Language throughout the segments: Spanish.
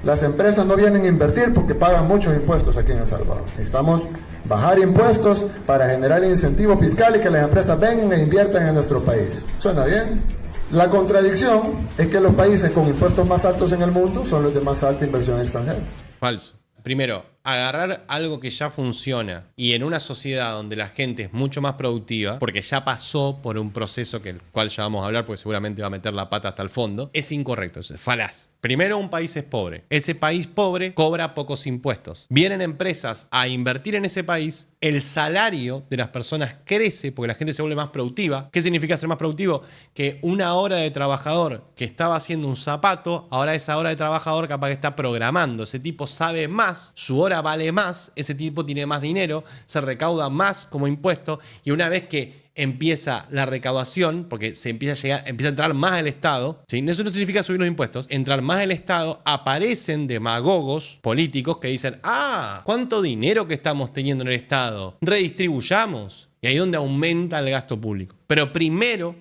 Las empresas no vienen a invertir porque pagan muchos impuestos aquí en El Salvador. Necesitamos bajar impuestos para generar incentivo fiscal y que las empresas vengan e inviertan en nuestro país. ¿Suena bien? La contradicción es que los países con impuestos más altos en el mundo son los de más alta inversión extranjera. Falso. Primero, agarrar algo que ya funciona y en una sociedad donde la gente es mucho más productiva, porque ya pasó por un proceso que el cual ya vamos a hablar, porque seguramente va a meter la pata hasta el fondo, es incorrecto, es falaz. Primero, un país es pobre. Ese país pobre cobra pocos impuestos. Vienen empresas a invertir en ese país, el salario de las personas crece porque la gente se vuelve más productiva. ¿Qué significa ser más productivo? Que una hora de trabajador que estaba haciendo un zapato, ahora esa hora de trabajador capaz que está programando. Ese tipo sabe más, su hora vale más, ese tipo tiene más dinero, se recauda más como impuesto y una vez que empieza la recaudación, porque se empieza a entrar más al Estado, ¿sí? Eso no significa subir los impuestos, entrar más al Estado, aparecen demagogos políticos que dicen, ¿cuánto dinero que estamos teniendo en el Estado? Redistribuyamos. Y ahí es donde aumenta el gasto público. Pero primero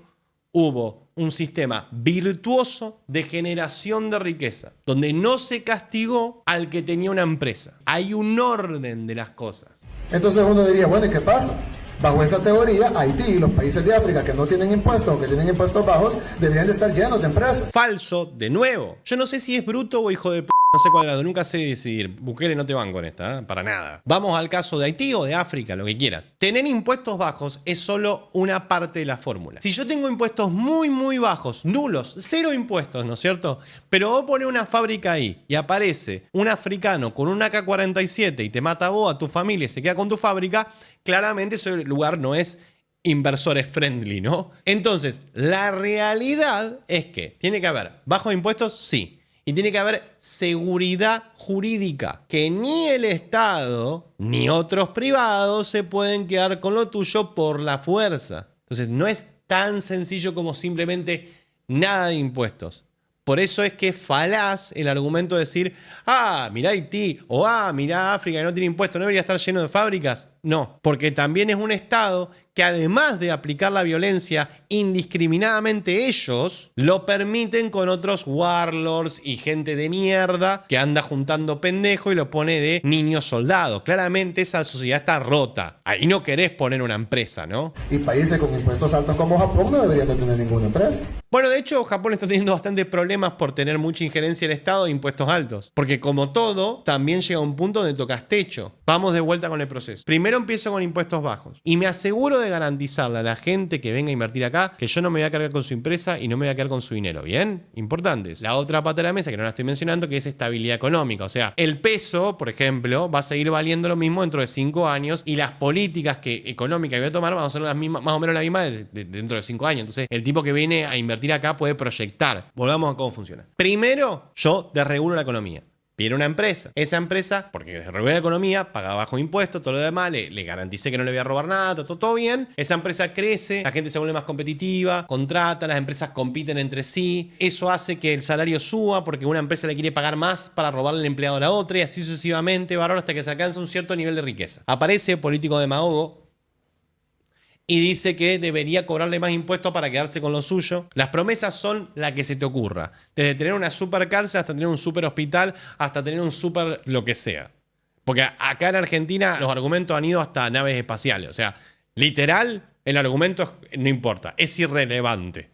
hubo un sistema virtuoso de generación de riqueza, donde no se castigó al que tenía una empresa. Hay un orden de las cosas. Entonces uno diría, bueno, ¿y qué pasa? Bajo esa teoría, Haití y los países de África que no tienen impuestos o que tienen impuestos bajos deberían de estar llenos de empresas. Falso, de nuevo. Yo no sé si es bruto o hijo de p***, no sé cuál lado, nunca sé decidir. Bukele, no te van con esta, para nada. Vamos al caso de Haití o de África, lo que quieras. Tener impuestos bajos es solo una parte de la fórmula. Si yo tengo impuestos muy bajos, nulos, cero impuestos, ¿no es cierto? Pero vos pones una fábrica ahí y aparece un africano con un AK-47 y te mata a vos, a tu familia y se queda con tu fábrica, claramente ese lugar no es inversores friendly, ¿no? Entonces, la realidad es que tiene que haber bajos impuestos, sí. Y tiene que haber seguridad jurídica, que ni el Estado ni otros privados se pueden quedar con lo tuyo por la fuerza. Entonces, no es tan sencillo como simplemente nada de impuestos. Por eso es que es falaz el argumento de decir, mirá Haití o mirá África que no tiene impuestos, ¿no debería estar lleno de fábricas? No, porque también es un Estado que además de aplicar la violencia indiscriminadamente ellos, lo permiten con otros warlords y gente de mierda que anda juntando pendejo y lo pone de niño soldado. Claramente esa sociedad está rota. Ahí no querés poner una empresa, ¿no? Y países con impuestos altos como Japón no deberían de tener ninguna empresa. Bueno, de hecho, Japón está teniendo bastantes problemas por tener mucha injerencia del Estado e impuestos altos. Porque como todo, también llega un punto donde tocas techo. Vamos de vuelta con el proceso. Primero empiezo con impuestos bajos. Y me aseguro de garantizarle a la gente que venga a invertir acá que yo no me voy a cargar con su empresa y no me voy a quedar con su dinero. ¿Bien? Importantes. La otra pata de la mesa, que no la estoy mencionando, que es estabilidad económica. O sea, el peso, por ejemplo, va a seguir valiendo lo mismo dentro de 5 años y las políticas económicas que voy a tomar van a ser las mismas, más o menos las mismas dentro de 5 años. Entonces, el tipo que viene a invertir acá puede proyectar. Volvamos a cómo funciona. Primero, yo desregulo la economía. Viene una empresa. Esa empresa, porque regula la economía, paga bajo impuestos, todo lo demás, le garanticé que no le voy a robar nada, todo bien. Esa empresa crece, la gente se vuelve más competitiva, contrata, las empresas compiten entre sí. Eso hace que el salario suba porque una empresa le quiere pagar más para robarle al empleado a la otra y así sucesivamente, varón, hasta que se alcanza un cierto nivel de riqueza. Aparece político demagogo y dice que debería cobrarle más impuestos para quedarse con lo suyo. Las promesas son la que se te ocurra. Desde tener una super cárcel hasta tener un super hospital, hasta tener un super lo que sea. Porque acá en Argentina los argumentos han ido hasta naves espaciales. O sea, literal, el argumento no importa, es irrelevante.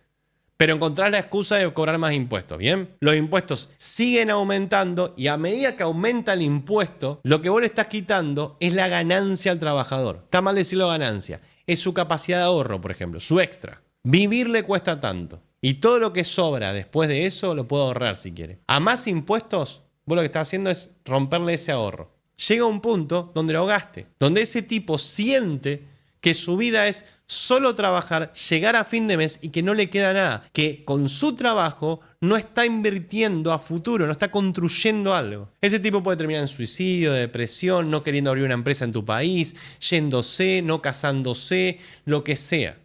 Pero encontrás la excusa de cobrar más impuestos, ¿bien? Los impuestos siguen aumentando y a medida que aumenta el impuesto, lo que vos le estás quitando es la ganancia al trabajador. Está mal decirlo ganancia. Es su capacidad de ahorro, por ejemplo, su extra. Vivir le cuesta tanto. Y todo lo que sobra después de eso lo puedo ahorrar si quiere. A más impuestos, vos lo que estás haciendo es romperle ese ahorro. Llega un punto donde lo gaste, donde ese tipo siente que su vida es solo trabajar, llegar a fin de mes y que no le queda nada, que con su trabajo no está invirtiendo a futuro, no está construyendo algo. Ese tipo puede terminar en suicidio, depresión, no queriendo abrir una empresa en tu país, yéndose, no casándose, lo que sea.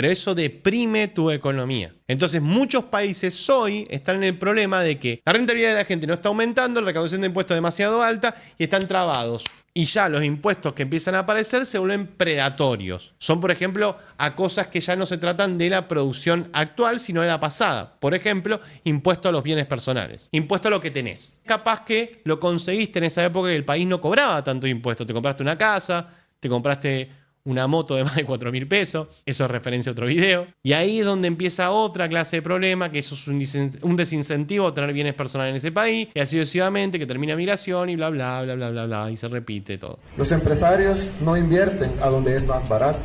pero eso deprime tu economía. Entonces muchos países hoy están en el problema de que la rentabilidad de la gente no está aumentando, la recaudación de impuestos es demasiado alta y están trabados. Y ya los impuestos que empiezan a aparecer se vuelven predatorios. Son, por ejemplo, a cosas que ya no se tratan de la producción actual, sino de la pasada. Por ejemplo, impuesto a los bienes personales. Impuesto a lo que tenés. Capaz que lo conseguiste en esa época que el país no cobraba tanto impuesto. Te compraste una casa, te compraste una moto de más de 4.000 pesos, eso es referencia a otro video. Y ahí es donde empieza otra clase de problema, que eso es un desincentivo a tener bienes personales en ese país, y así sucesivamente, que termina migración y bla, bla, bla, bla, bla, bla, y se repite todo. Los empresarios no invierten a donde es más barato.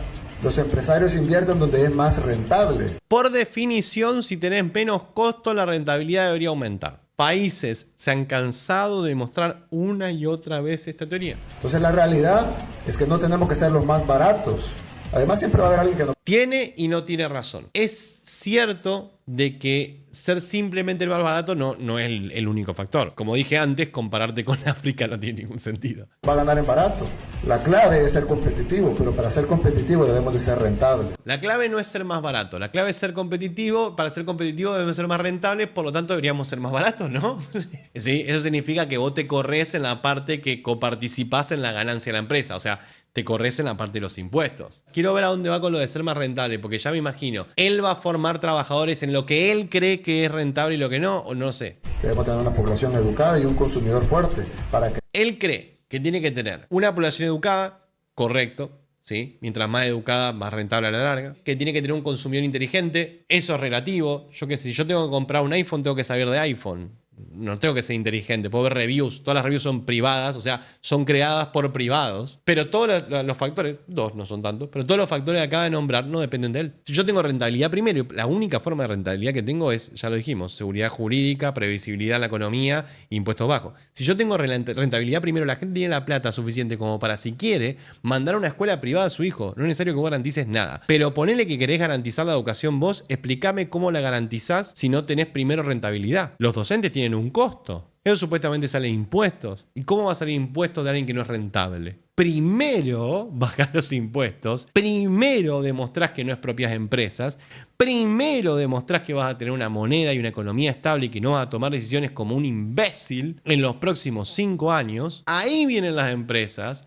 Los empresarios invierten donde es más rentable. Por definición, si tenés menos costo, la rentabilidad debería aumentar. Países se han cansado de demostrar una y otra vez esta teoría. Entonces la realidad es que no tenemos que ser los más baratos. Además siempre va a haber alguien que no... Tiene y no tiene razón. Es cierto de que ser simplemente el más barato no es el único factor. Como dije antes, compararte con África no tiene ningún sentido. Va a ganar en barato. La clave es ser competitivo, pero para ser competitivo debemos de ser rentables. La clave no es ser más barato, la clave es ser competitivo. Para ser competitivo debemos ser más rentables, por lo tanto deberíamos ser más baratos, ¿no? Sí, eso significa que vos te corres en la parte que coparticipás en la ganancia de la empresa, o sea, te corres en la parte de los impuestos. Quiero ver a dónde va con lo de ser más rentable, porque ya me imagino, él va a formar trabajadores en lo que él cree que es rentable y lo que no, o no sé. Debemos tener una población educada y un consumidor fuerte para que... Él cree que tiene que tener una población educada, correcto, ¿sí? Mientras más educada, más rentable a la larga. Que tiene que tener un consumidor inteligente, eso es relativo. Yo qué sé, si yo tengo que comprar un iPhone, tengo que saber de iPhone. No tengo que ser inteligente, puedo ver reviews. Todas las reviews son privadas, o sea, son creadas por privados. Pero todos los factores, dos no son tantos, pero todos los factores que acaba de nombrar no dependen de él. Si yo tengo rentabilidad primero, la única forma de rentabilidad que tengo es, ya lo dijimos, seguridad jurídica, previsibilidad en la economía, impuestos bajos. Si yo tengo rentabilidad primero, la gente tiene la plata suficiente como para, si quiere, mandar a una escuela privada a su hijo. No es necesario que vos garantices nada. Pero ponele que querés garantizar la educación vos, explícame cómo la garantizás si no tenés primero rentabilidad. Los docentes tienen un costo. Eso supuestamente sale de impuestos. ¿Y cómo va a salir impuestos de alguien que no es rentable? Primero bajás los impuestos, primero demostrás que no expropias empresas, primero demostrás que vas a tener una moneda y una economía estable y que no vas a tomar decisiones como un imbécil en los próximos 5 años. Ahí vienen las empresas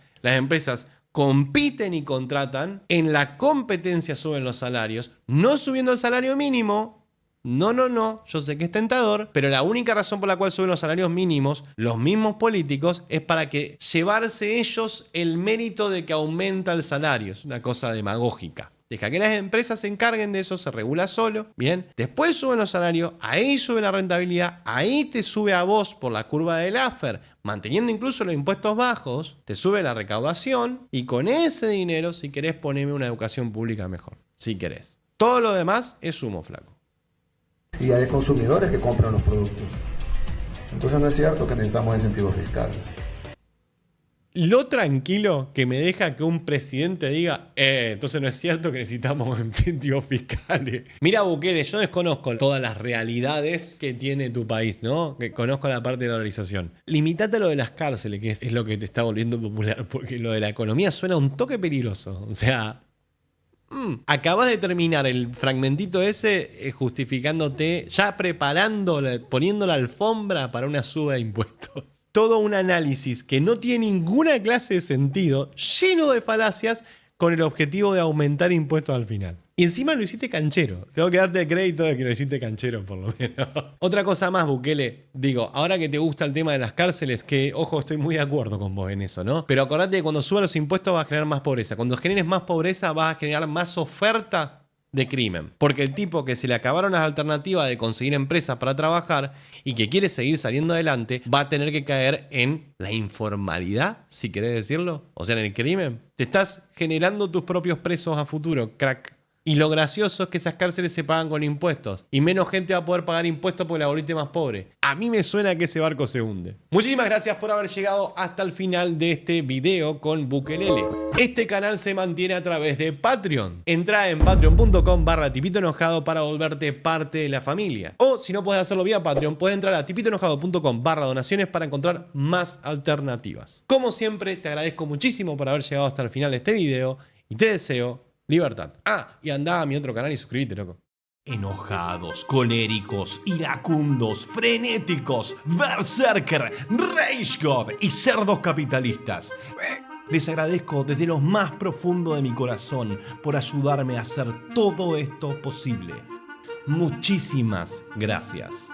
compiten y contratan, en la competencia suben los salarios, no subiendo el salario mínimo. No, yo sé que es tentador, pero la única razón por la cual suben los salarios mínimos los mismos políticos es para que llevarse ellos el mérito de que aumenta el salario. Es una cosa demagógica. Deja que las empresas se encarguen de eso, se regula solo, bien. Después suben los salarios, ahí sube la rentabilidad, ahí te sube a vos por la curva del Laffer, manteniendo incluso los impuestos bajos, te sube la recaudación y con ese dinero, si querés, poneme una educación pública mejor. Si querés. Todo lo demás es humo, flaco. Y hay consumidores que compran los productos. Entonces no es cierto que necesitamos incentivos fiscales. Lo tranquilo que me deja que un presidente diga, entonces no es cierto que necesitamos incentivos fiscales. Mira, Bukele, yo desconozco todas las realidades que tiene tu país, ¿no? Que conozco la parte de la dolarización. Limitate a lo de las cárceles, que es lo que te está volviendo popular, porque lo de la economía suena un toque peligroso. O sea... Acabas de terminar el fragmentito ese justificándote, ya poniendo la alfombra para una suba de impuestos. Todo un análisis que no tiene ninguna clase de sentido, lleno de falacias, con el objetivo de aumentar impuestos al final. Y encima lo hiciste canchero. Tengo que darte el crédito de que lo hiciste canchero, por lo menos. Otra cosa más, Bukele. Digo, ahora que te gusta el tema de las cárceles, que, ojo, estoy muy de acuerdo con vos en eso, ¿no? Pero acordate que cuando subas los impuestos vas a generar más pobreza. Cuando generes más pobreza vas a generar más oferta de crimen. Porque el tipo que se le acabaron las alternativas de conseguir empresas para trabajar y que quiere seguir saliendo adelante, va a tener que caer en la informalidad, si querés decirlo. O sea, en el crimen. Te estás generando tus propios presos a futuro, crack. Y lo gracioso es que esas cárceles se pagan con impuestos. Y menos gente va a poder pagar impuestos porque la volviste más pobre. A mí me suena que ese barco se hunde. Muchísimas gracias por haber llegado hasta el final de este video con Bukelele. Este canal se mantiene a través de Patreon. Entra en patreon.com/tipitoenojado para volverte parte de la familia. O si no puedes hacerlo vía Patreon, puedes entrar a tipitoenojado.com/donaciones para encontrar más alternativas. Como siempre, te agradezco muchísimo por haber llegado hasta el final de este video y te deseo Libertad. Ah, y andá a mi otro canal y suscríbete, loco. Enojados, coléricos, iracundos, frenéticos, berserker, rage god y cerdos capitalistas. Les agradezco desde lo más profundo de mi corazón por ayudarme a hacer todo esto posible. Muchísimas gracias.